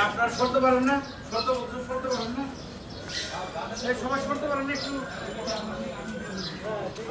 আপনারা সরতে পারেন না, সরতে পারেন না, সবাই সরতে পারেন না একটু। ঠিক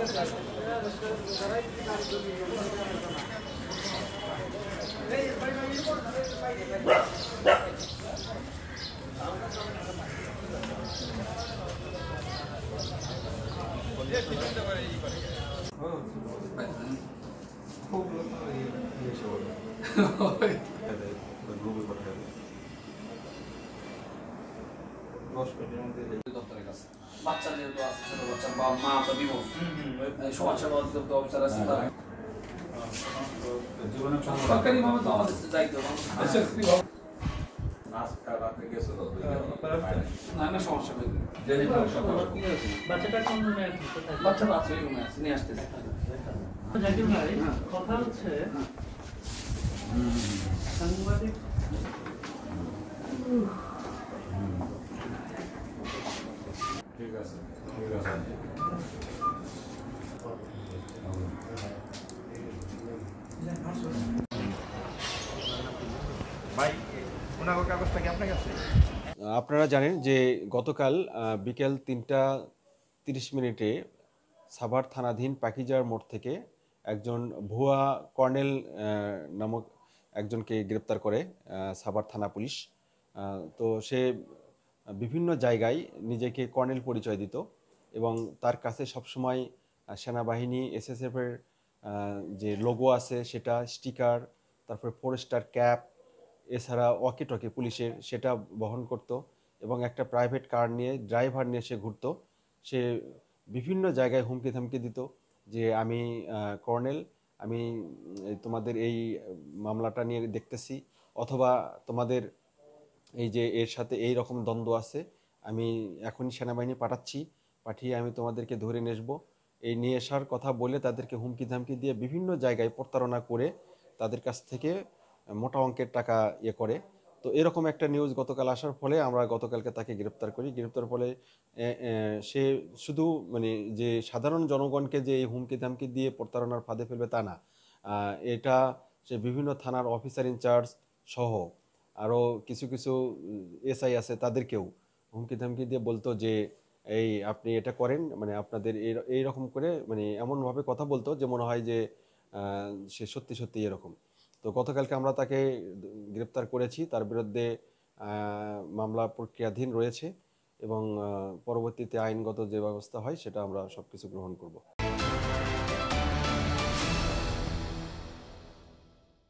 আছে, বাচ্চা যেহেতু আছে, ছোট বাচ্চা বা মা বা বিমোস সমাজ সেবা অধিদপ্তর অফিসার আছে, তারা সরকারি ভাবে তো আমাদের দায়িত্ব না না সমস্যা নেই। বাচ্চাটা কোন রুমে আছে? বাচ্চাটা আছে, রুমে আছে, নিয়ে আসতেছে। জাকির ভাই, কথা হচ্ছে সাংবাদিক ঠিক আছে, ঠিক আছে। ভাই ওনার কাগজটা কি আপনার কাছে? আপনারা জানেন যে গতকাল বিকেল ৩টা ৩০ মিনিটে সাভার থানাধীন পাখিজার মোড় থেকে একজন ভুয়া কর্নেল নামক একজনকে গ্রেপ্তার করে সাভার থানা পুলিশ। তো সে বিভিন্ন জায়গায় নিজেকে কর্নেল পরিচয় দিত এবং তার কাছে সবসময় সেনাবাহিনী এসএসএফের যে লোগো আছে সেটা, স্টিকার, তারপরে 4 স্টার ক্যাপ, এছাড়া ওয়াকি টকি পুলিশের সেটা বহন করত এবং একটা প্রাইভেট কার নিয়ে ড্রাইভার নিয়ে সে ঘুরতো। সে বিভিন্ন জায়গায় হুমকি ধামকি দিত যে আমি কর্নেল, আমি তোমাদের এই মামলাটা নিয়ে দেখতেছি, অথবা তোমাদের এই যে এর সাথে এই রকম দ্বন্দ্ব আছে, আমি এখনই সেনাবাহিনী পাঠিয়ে আমি তোমাদেরকে ধরে নিয়ে আসবো, এই নিয়ে আসার কথা বলে তাদেরকে হুমকি ধামকি দিয়ে বিভিন্ন জায়গায় প্রতারণা করে তাদের কাছ থেকে মোটা অঙ্কের টাকা করে। তো এরকম একটা নিউজ গতকাল আসার ফলে আমরা গতকালকে তাকে গ্রেপ্তার করি। গ্রেপ্তার ফলে সে শুধু মানে যে সাধারণ জনগণকে যে এই হুমকি ধামকি দিয়ে প্রতারণার ফাঁদে ফেলবে তা না, এটা সে বিভিন্ন থানার অফিসার ইনচার্জ সহ আরও কিছু কিছু এসআই আছে তাদেরকেও হুমকি ধামকি দিয়ে বলতো যে এই আপনি এটা করেন, মানে আপনাদের এইরকম করে, মানে এমনভাবে কথা বলতো যে মনে হয় যে সে সত্যি সত্যি এরকম। তো গতকালকে আমরা তাকে গ্রেপ্তার করেছি, তার বিরুদ্ধে মামলা প্রক্রিয়াধীন রয়েছে এবং পরবর্তীতে আইনগত যে ব্যবস্থা হয় সেটা আমরা সব কিছু গ্রহণ করব।